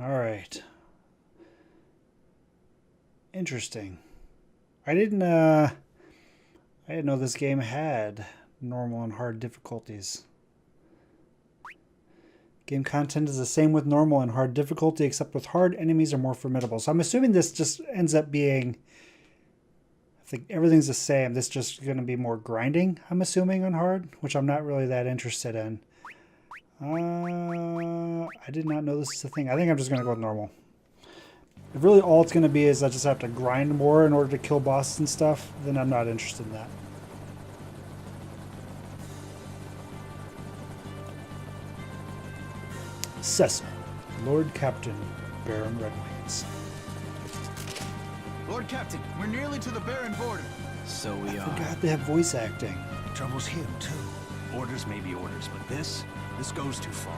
All right. Interesting. I didn't know this game had normal and hard difficulties. Game content is the same with normal and hard difficulty, except with hard, enemies are more formidable. So I'm assuming this just ends up being, I think everything's the same. This is just going to be more grinding, I'm assuming, on hard, which I'm not really that interested in. I did not know this is a thing. I think I'm just going to go with normal. If really all it's going to be is I just have to grind more in order to kill bosses and stuff, then I'm not interested in that. Cecil, Lord Captain, Baron Redwings. Lord Captain, we're nearly to the Baron border. So we I are. forgot they have voice acting. Trouble's him, too. Orders may be orders, but this goes too far.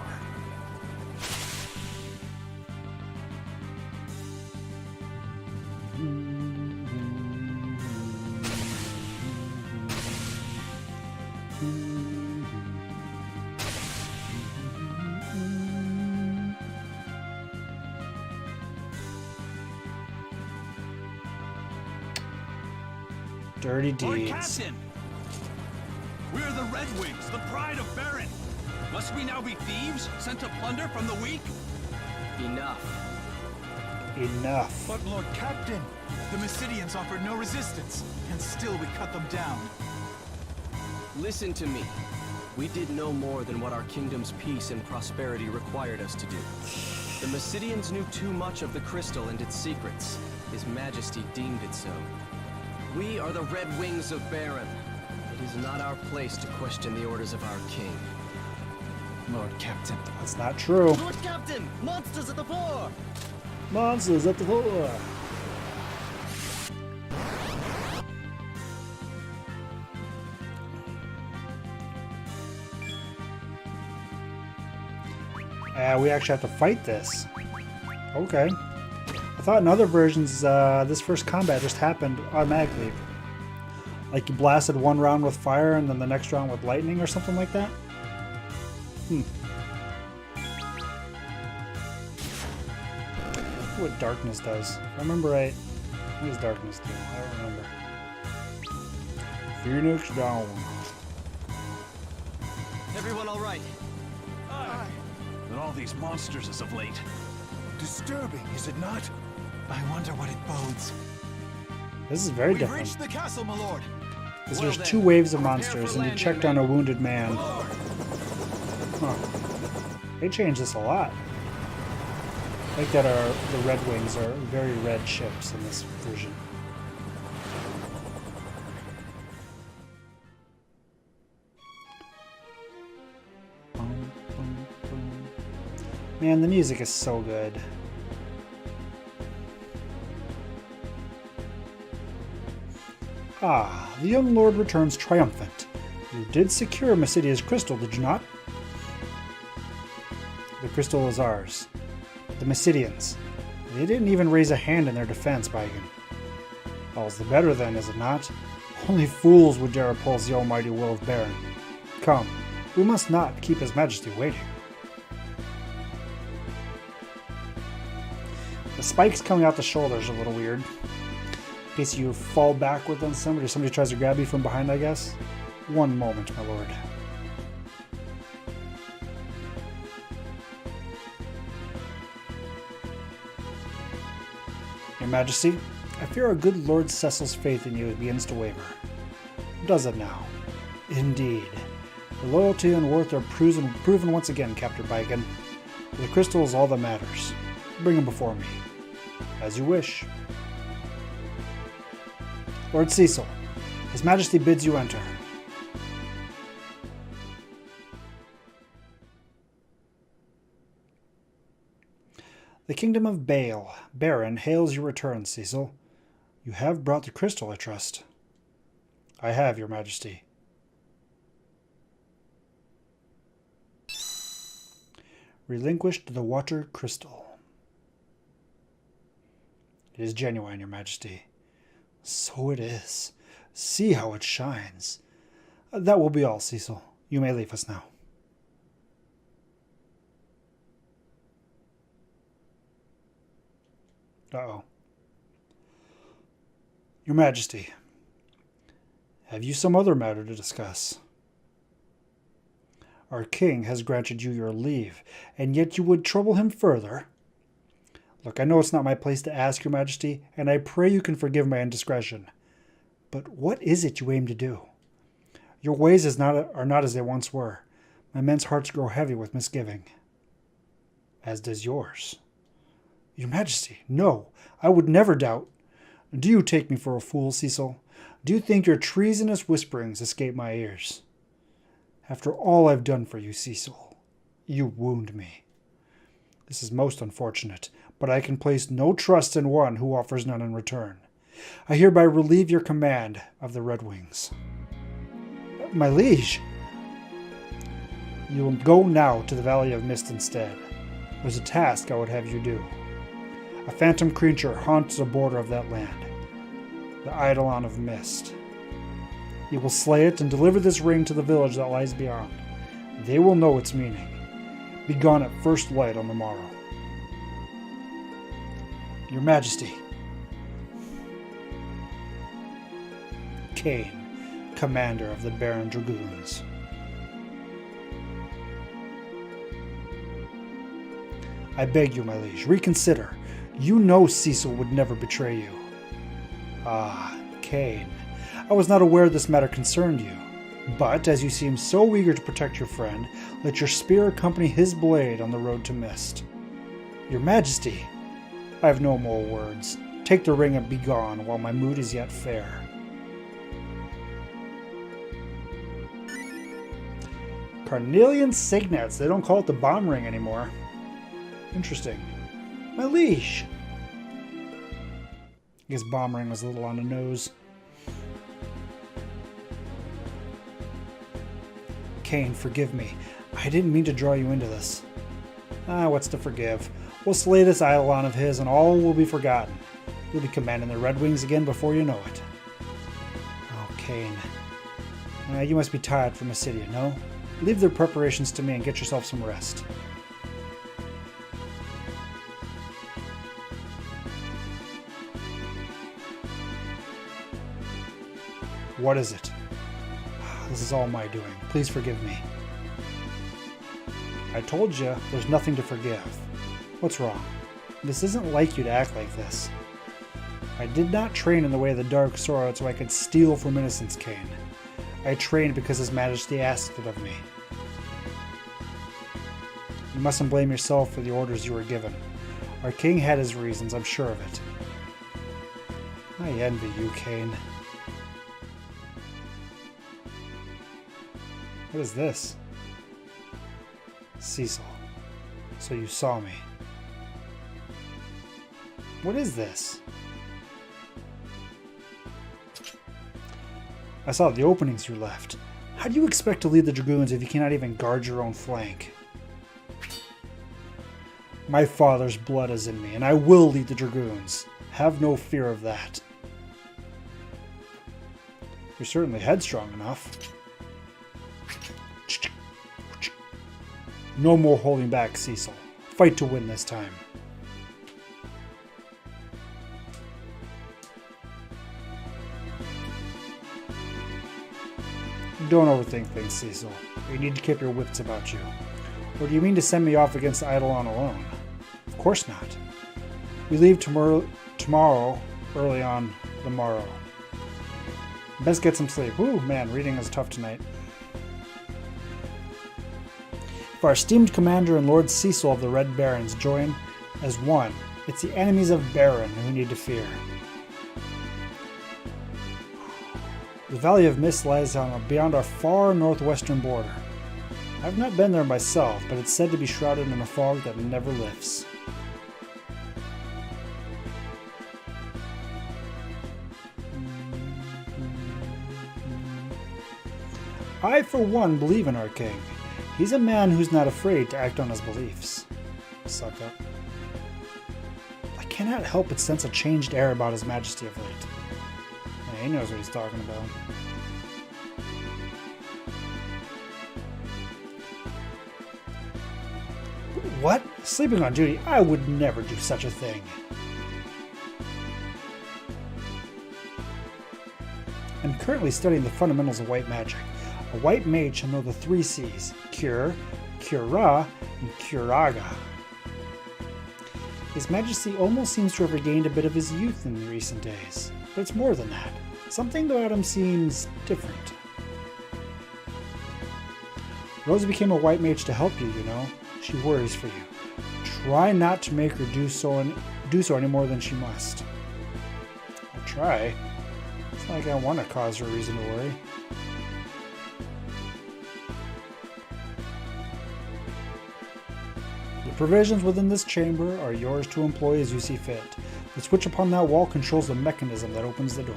Dirty Lord deeds. Captain! We're the Red Wings, the pride of Baron. Must we now be thieves, sent to plunder from the weak? Enough. Enough. But Lord Captain, the Mysidians offered no resistance, and still we cut them down. Listen to me. We did no more than what our kingdom's peace and prosperity required us to do. The Mysidians knew too much of the crystal and its secrets. His Majesty deemed it so. We are the Red Wings of Baron. It is not our place to question the orders of our king. Lord Captain. That's not true. Lord Captain! Monsters at the floor! Monsters at the floor. We actually have to fight this. Okay. I thought in other versions, this first combat just happened automatically. Like you blasted one round with fire and then the next round with lightning or something like that? What darkness does. If I remember right, what does darkness do? I don't remember. Phoenix down. Everyone all right? Aye. But all these monsters as of late. Disturbing, is it not? I wonder what it bodes. This is very We've different. reached the castle, my lord. Because Well there's then, two waves of prepare monsters for and you landing, checked on a wounded man. Lord. Huh. They changed this a lot. I think that the Red Wings are very red ships in this version. Man, the music is so good. Ah, the young lord returns triumphant. You did secure Mysidia's crystal, did you not? The crystal is ours. The Mysidians. They didn't even raise a hand in their defense, Baigan. All's the better then, is it not? Only fools would dare oppose the almighty will of Baron. Come, we must not keep His Majesty waiting. The spikes coming out the shoulders are a little weird. In case you fall backward on somebody or somebody tries to grab you from behind, I guess. One moment, my lord. Your Majesty, I fear our good Lord Cecil's faith in you begins to waver. Does it now? Indeed. Your loyalty and worth are proven once again, Captain Baigan. The crystal is all that matters. Bring him before me. As you wish. Lord Cecil, His Majesty bids you enter. The Kingdom of Bale, Baron, hails your return, Cecil. You have brought the crystal, I trust. I have, Your Majesty. Relinquished the water crystal. It is genuine, Your Majesty. So it is. See how it shines. That will be all, Cecil. You may leave us now. Uh-oh. Your Majesty, have you some other matter to discuss? Our king has granted you your leave, and yet you would trouble him further? Look, I know it's not my place to ask, Your Majesty, and I pray you can forgive my indiscretion. But what is it you aim to do? Your ways are not as they once were. My men's hearts grow heavy with misgiving. As does yours. Your Majesty, no, I would never doubt. Do you take me for a fool, Cecil? Do you think your treasonous whisperings escape my ears? After all I've done for you, Cecil, you wound me. This is most unfortunate, but I can place no trust in one who offers none in return. I hereby relieve your command of the Red Wings. My liege! You will go now to the Valley of Mist instead. There's a task I would have you do. A phantom creature haunts the border of that land, the Eidolon of Mist. You will slay it and deliver this ring to the village that lies beyond. They will know its meaning. Be gone at first light on the morrow. Your Majesty. Kane, commander of the Baron Dragoons. I beg you, my liege, reconsider. You know Cecil would never betray you. Ah, Kane. I was not aware this matter concerned you. But, as you seem so eager to protect your friend, let your spear accompany his blade on the road to Mist. Your Majesty, I have no more words. Take the ring and be gone while my mood is yet fair. Carnelian signets. They don't call it the bomb ring anymore. Interesting. My liege. I guess bomb ring was a little on the nose. Kane, forgive me. I didn't mean to draw you into this. What's to forgive? We'll slay this Eidolon of his and all will be forgotten. You'll be commanding the Red Wings again before you know it. Oh, Kane. You must be tired from Acidia, no? Leave their preparations to me and get yourself some rest. What is it? This is all my doing. Please forgive me. I told you, there's nothing to forgive. What's wrong? This isn't like you to act like this. I did not train in the way of the dark sword so I could steal from innocence, Kane. I trained because His Majesty asked it of me. You mustn't blame yourself for the orders you were given. Our king had his reasons, I'm sure of it. I envy you, Kane. What is this? Cecil. So you saw me. What is this? I saw the openings you left. How do you expect to lead the Dragoons if you cannot even guard your own flank? My father's blood is in me, and I will lead the Dragoons. Have no fear of that. You're certainly headstrong enough. No more holding back, Cecil. Fight to win this time. Don't overthink things, Cecil. You need to keep your wits about you. Or do you mean to send me off against Eidolon alone? Of course not. We leave tomorrow early on the morrow. Best get some sleep. Ooh, man, reading is tough tonight. If our esteemed commander and Lord Cecil of the Red Barons join as one, it's the enemies of Baron who need to fear. The Valley of Mist lies beyond our far northwestern border. I've not been there myself, but it's said to be shrouded in a fog that never lifts. I, for one, believe in our king. He's a man who's not afraid to act on his beliefs. Suck up. I cannot help but sense a changed air about His Majesty of late. Yeah, he knows what he's talking about. What? Sleeping on duty? I would never do such a thing. I'm currently studying the fundamentals of white magic. A white mage shall know the 3 C's: cure, cura, and curaga. His Majesty almost seems to have regained a bit of his youth in recent days, but it's more than that. Something about him seems different. Rosa became a white mage to help you, you know. She worries for you. Try not to make her do so any more than she must. I'll try. It's not like I want to cause her a reason to worry. The provisions within this chamber are yours to employ as you see fit. The switch upon that wall controls the mechanism that opens the door.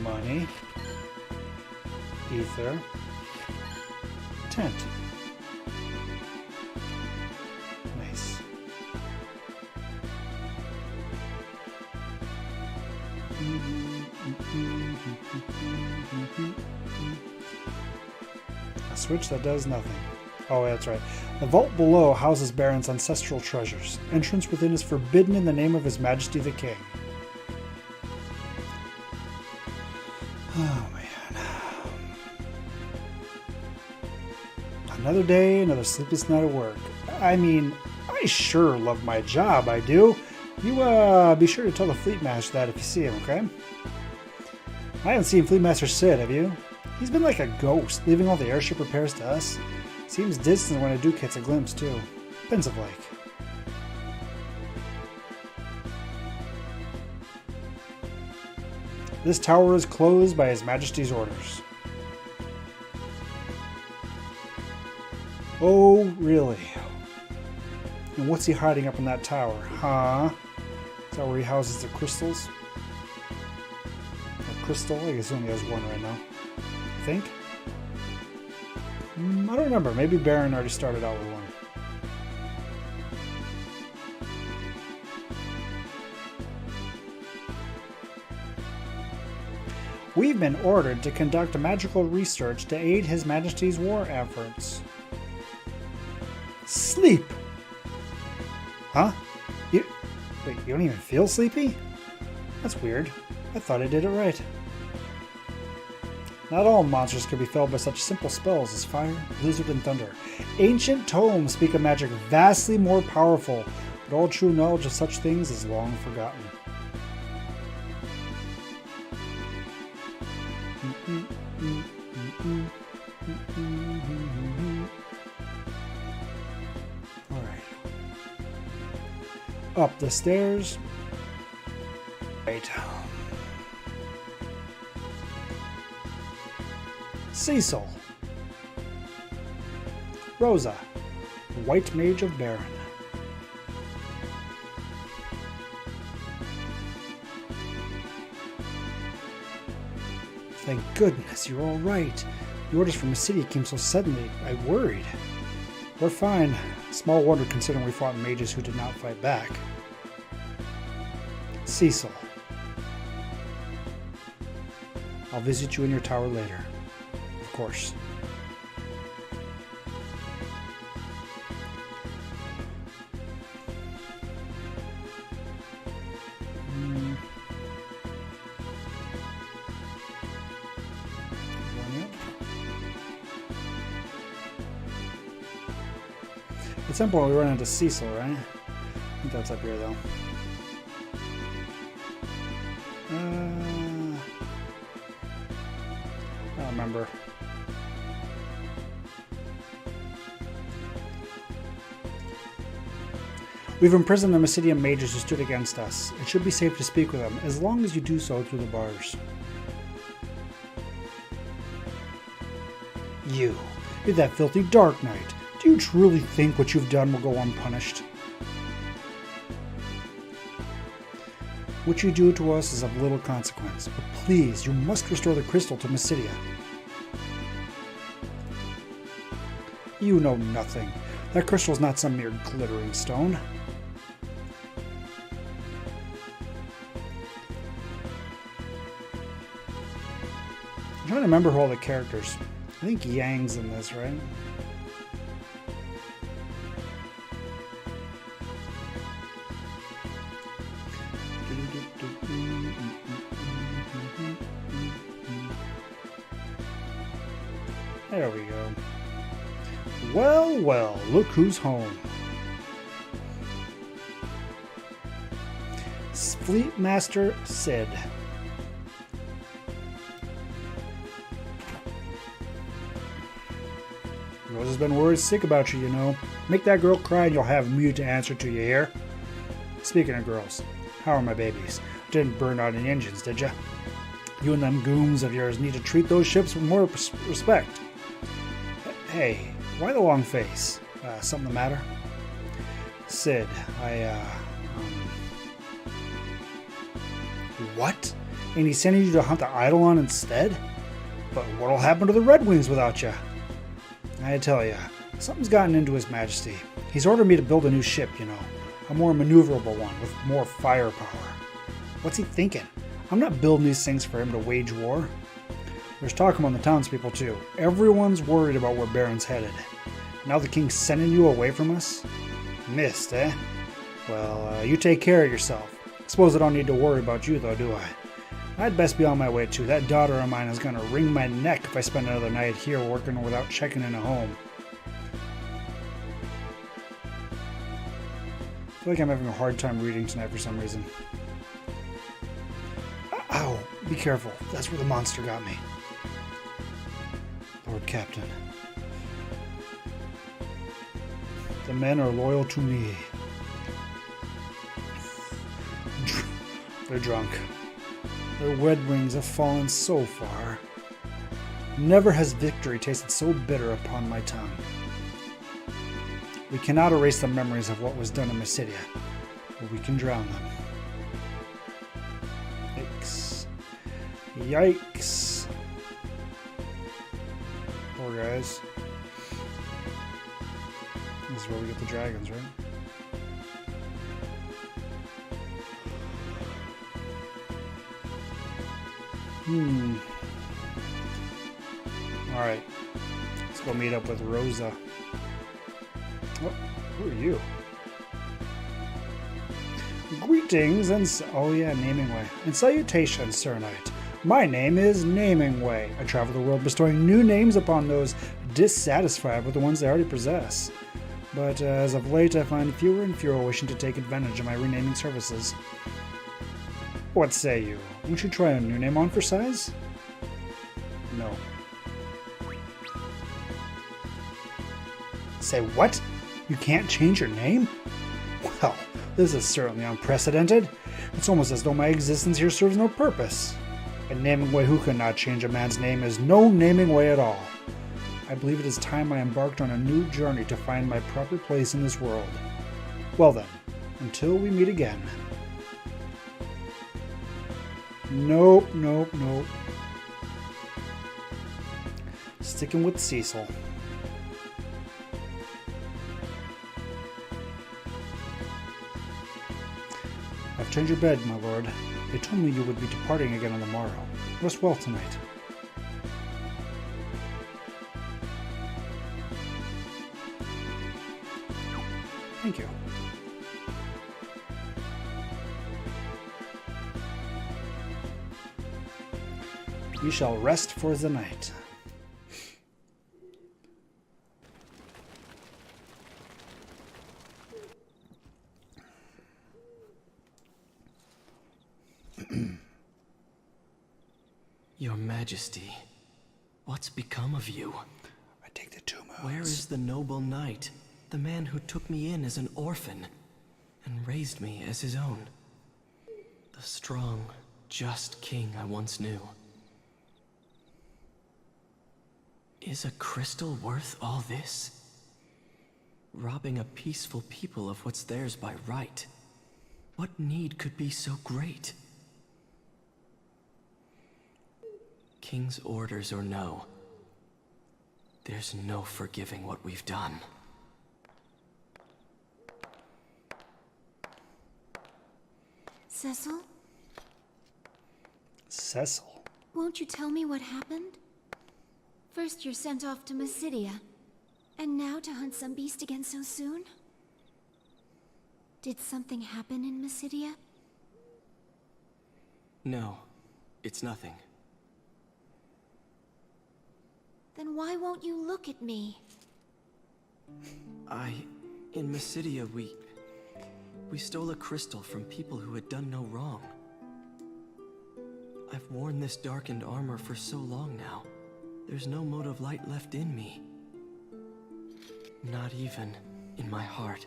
Money. Ether. Tent. Nice. A switch that does nothing. Oh, that's right. The vault below houses Baron's ancestral treasures. Entrance within is forbidden in the name of His Majesty the King. Oh, man. Another day, another sleepless night at work. I mean, I sure love my job, I do. You, be sure to tell the Fleet Master that if you see him, okay? I haven't seen Fleet Master Sid, have you? He's been like a ghost, leaving all the airship repairs to us. Seems distant when a Duke gets a glimpse, too. Pensive-like. This tower is closed by His Majesty's orders. Oh, really? And what's he hiding up in that tower, huh? Is that where he houses the crystals? A crystal? I guess he only has one right now. I think? I don't remember. Maybe Baron already started out with one. We've been ordered to conduct magical research to aid His Majesty's war efforts. Sleep! Huh? Wait, you don't even feel sleepy? That's weird. I thought I did it right. Not all monsters can be felled by such simple spells as fire, blizzard, and thunder. Ancient tomes speak of magic vastly more powerful, but all true knowledge of such things is long forgotten. Alright. Up the stairs. Right. Cecil. Rosa, the White Mage of Baron. Thank goodness, you're all right. The orders from the city came so suddenly, I worried. We're fine. Small wonder considering we fought mages who did not fight back. Cecil. I'll visit you in your tower later. Of course. At some point we run into Cecil, right? I think that's up here though. I don't remember. We've imprisoned the Mysidian mages who stood against us. It should be safe to speak with them, as long as you do so through the bars. You're that filthy Dark Knight. Do you truly think what you've done will go unpunished? What you do to us is of little consequence, but please, you must restore the crystal to Mysidia. You know nothing. That crystal's not some mere glittering stone. I'm trying to remember all the characters. I think Yang's in this, right? There we go. Well, well, look who's home. Fleet Master Sid. Rose has been worried sick about you, you know. Make that girl cry and you'll have me to answer to, you hear? Speaking of girls, how are my babies? Didn't burn out any engines, did ya? You and them gooms of yours need to treat those ships with more respect. Hey, why the long face? Something the matter? Sid, What? And he's sending you to hunt the Eidolon instead? But what'll happen to the Red Wings without you? I tell ya, something's gotten into His Majesty. He's ordered me to build a new ship, you know. A more maneuverable one with more firepower. What's he thinking? I'm not building these things for him to wage war. There's talk among the townspeople too. Everyone's worried about where Baron's headed. Now the king's sending you away from us? Missed, eh? Well, you take care of yourself. Suppose I don't need to worry about you though, do I? I'd best be on my way too. That daughter of mine is gonna wring my neck if I spend another night here working without checking in a home. I feel like I'm having a hard time reading tonight for some reason. Ow! Be careful. That's where the monster got me. Lord Captain. The men are loyal to me. They're drunk. Their Red Wings have fallen so far. Never has victory tasted so bitter upon my tongue. We cannot erase the memories of what was done in Mysidia, but we can drown them. Yikes. Yikes. Poor guys. This is where we get the dragons, right? Alright. Let's go meet up with Rosa. Oh, who are you? Greetings and... oh yeah, Naming Way. And salutations, Sir Knight. My name is Naming Way. I travel the world bestowing new names upon those dissatisfied with the ones they already possess. But as of late, I find fewer and fewer wishing to take advantage of my renaming services. What say you? Won't you try a new name on for size? No. Say what? You can't change your name? Well, this is certainly unprecedented. It's almost as though my existence here serves no purpose. A Naming Way who cannot change a man's name is no Naming Way at all. I believe it is time I embarked on a new journey to find my proper place in this world. Well then, until we meet again. Nope, nope, nope. Sticking with Cecil. I've turned your bed, my lord. They told me you would be departing again on the morrow. Rest well tonight. Thank you. You shall rest for the night. Your Majesty, what's become of you? I take the 2 moves. Where is the noble knight, the man who took me in as an orphan and raised me as his own? The strong, just king I once knew. Is a crystal worth all this? Robbing a peaceful people of what's theirs by right. What need could be so great? King's orders or no, there's no forgiving what we've done. Cecil? Cecil? Won't you tell me what happened? First you're sent off to Mysidia, and now to hunt some beast again so soon? Did something happen in Mysidia? No, it's nothing. Then why won't you look at me? In Mysidia, we stole a crystal from people who had done no wrong. I've worn this darkened armor for so long now. There's no mote of light left in me. Not even in my heart.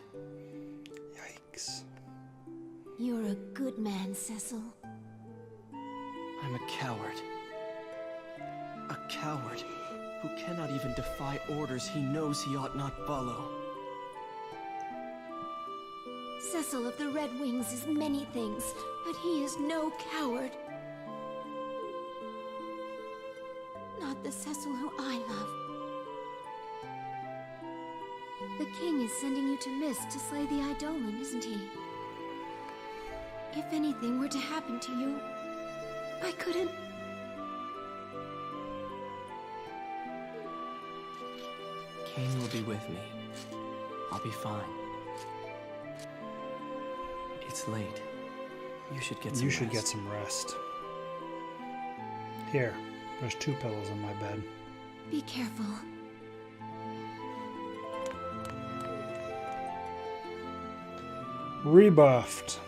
Yikes. You're a good man, Cecil. I'm a coward. A coward who cannot even defy orders he knows he ought not follow. Cecil of the Red Wings is many things, but he is no coward. Not the Cecil who I love. The king is sending you to Mist to slay the Eidolon, isn't he? If anything were to happen to you, I couldn't... Cain will be with me. I'll be fine. It's late. You should get some rest. You should get some rest. Here, there's 2 pillows on my bed. Be careful. Rebuffed.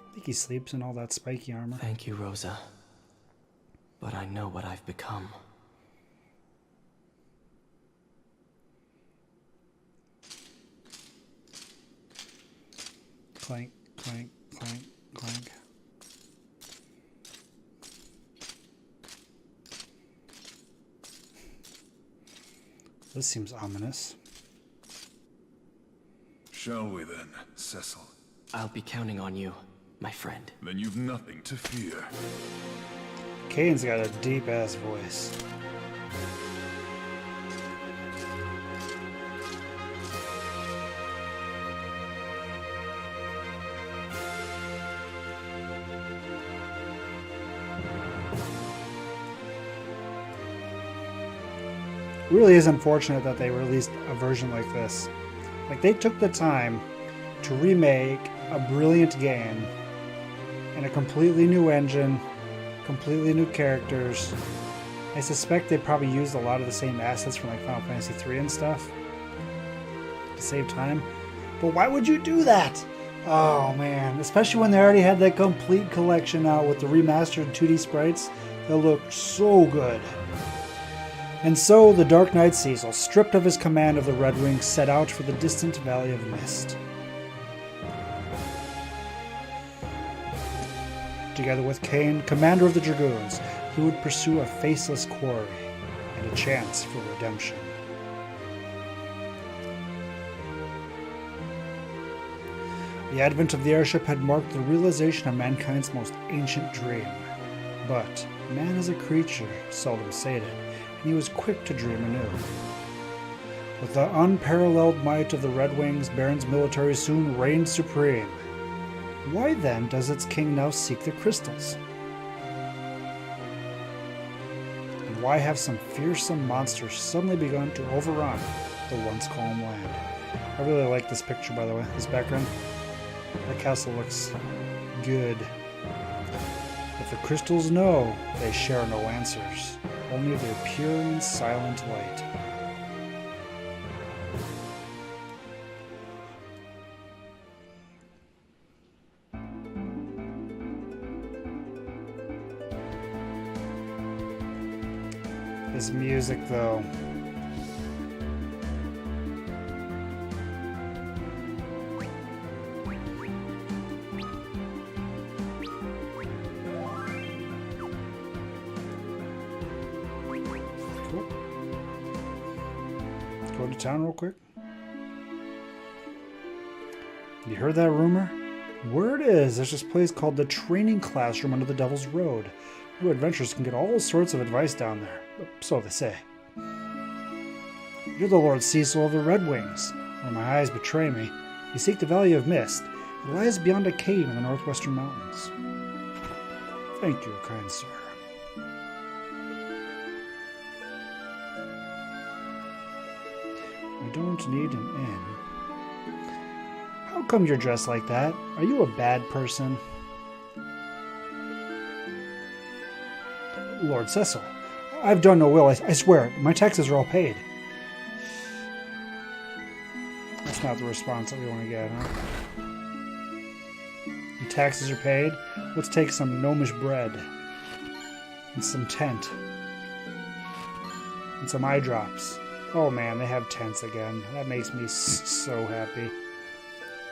I think he sleeps in all that spiky armor. Thank you, Rosa. But I know what I've become. Clank, clank, clank, clank. This seems ominous. Shall we then, Cecil? I'll be counting on you, my friend. Then you've nothing to fear. Kane's got a deep-ass voice. Really is unfortunate that they released a version like this. Like, they took the time to remake a brilliant game in a completely new engine, completely new characters. I suspect they probably used a lot of the same assets from like Final Fantasy III and stuff to save time. But why would you do that? Oh man, especially when they already had that complete collection out with the remastered 2D sprites that looked so good. And so the Dark Knight Cecil, stripped of his command of the Red Wings, set out for the distant Valley of Mist. Together with Cain, commander of the Dragoons, he would pursue a faceless quarry and a chance for redemption. The advent of the airship had marked the realization of mankind's most ancient dream. But man is a creature seldom sated, and he was quick to dream anew. With the unparalleled might of the Red Wings, Baron's military soon reigned supreme. Why then does its king now seek the crystals? And why have some fearsome monsters suddenly begun to overrun the once calm land? I really like this picture, by the way, this background. The castle looks good. If the crystals know, they share no answers, only their pure and silent light. This music, though. Cool. Go to town real quick. You heard that rumor? Word is, there's this place called the Training Classroom under the Devil's Road. New adventurers can get all sorts of advice down there. So they say. You're the Lord Cecil of the Red Wings. Where my eyes betray me, you seek the Valley of Mist. It lies beyond a cave in the northwestern mountains. Thank you, kind sir. I don't need an inn. How come you're dressed like that? Are you a bad person? Lord Cecil. I've done no will, I swear. My taxes are all paid. That's not the response that we want to get, huh? Your taxes are paid? Let's take some gnomish bread. And some tent. And some eye drops. Oh man, they have tents again. That makes me so happy.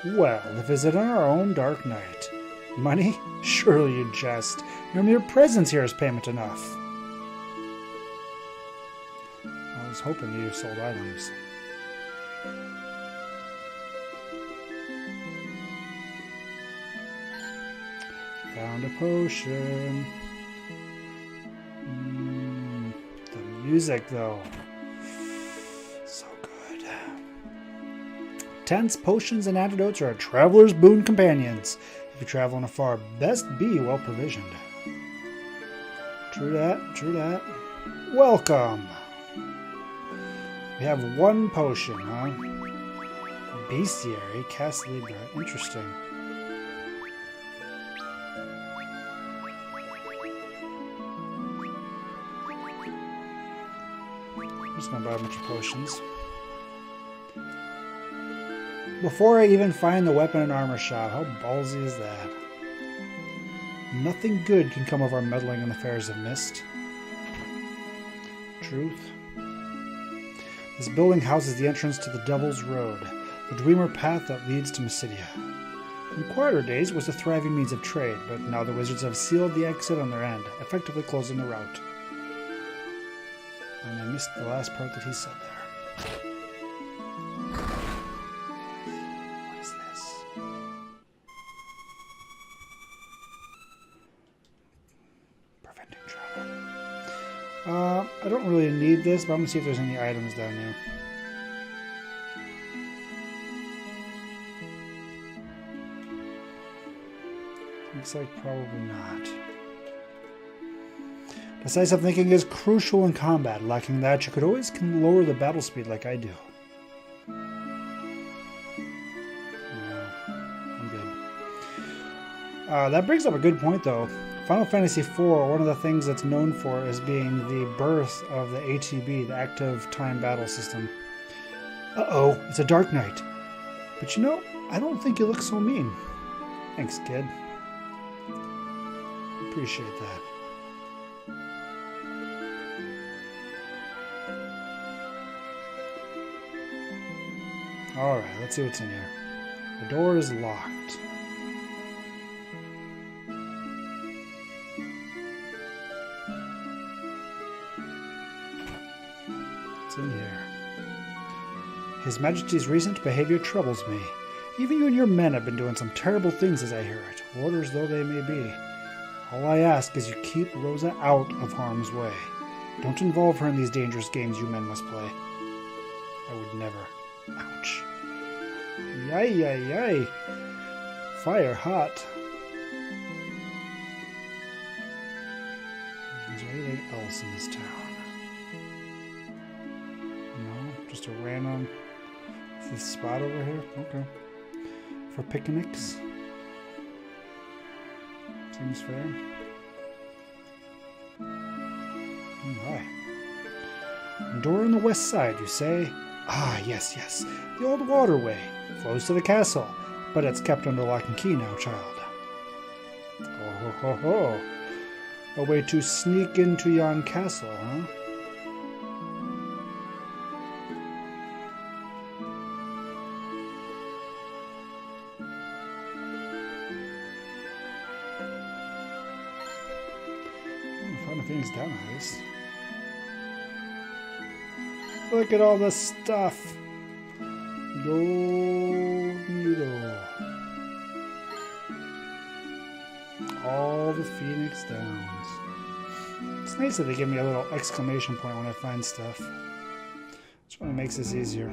Well, the visit on our own dark night. Money? Surely you jest. Your mere presence here is payment enough. I was hoping you sold items. Found a potion. The music, though. So good. Tents, potions, and antidotes are a traveler's boon companions. If you're traveling afar, best be well provisioned. True that, true that. Welcome. We have one potion, huh? Bestiary, Cast Libra. Interesting. I'm just gonna buy a bunch of potions. Before I even find the weapon and armor shop, how ballsy is that? Nothing good can come of our meddling in the affairs of Mist. Truth. This building houses the entrance to the Devil's Road, the Dreamer path that leads to Mysidia. In quieter days, it was a thriving means of trade, but now the wizards have sealed the exit on their end, effectively closing the route. And I missed the last part that he said there. What is this? Preventing trouble. I don't really need this, but I'm gonna see if there's any items down here. Looks like probably not. Decisive thinking is crucial in combat. Lacking that, you could always lower the battle speed like I do. No, I'm good. That brings up a good point, though. Final Fantasy IV, one of the things that's known for is being the birth of the ATB, the Active Time Battle System. Uh-oh, it's a Dark Knight. But you know, I don't think you look so mean. Thanks, kid. Appreciate that. Alright, let's see what's in here. The door is locked. What's in here? His Majesty's recent behavior troubles me. Even you and your men have been doing some terrible things as I hear it, orders though they may be. All I ask is you keep Rosa out of harm's way. Don't involve her in these dangerous games you men must play. I would never. Ouch. Yay, yay, yay. Fire hot. Is there anything else in this town? No? Just a random... this spot over here? Okay. For picnics? Seems fair. Alright. Door on the west side, you say? Ah, yes, yes. The old waterway. Flows to the castle. But it's kept under lock and key now, child. Oh ho ho ho. A way to sneak into yon castle, huh? Things down at least. Look at all the stuff. Go. All the Phoenix Downs. It's nice that they give me a little exclamation point when I find stuff. Which really makes this easier.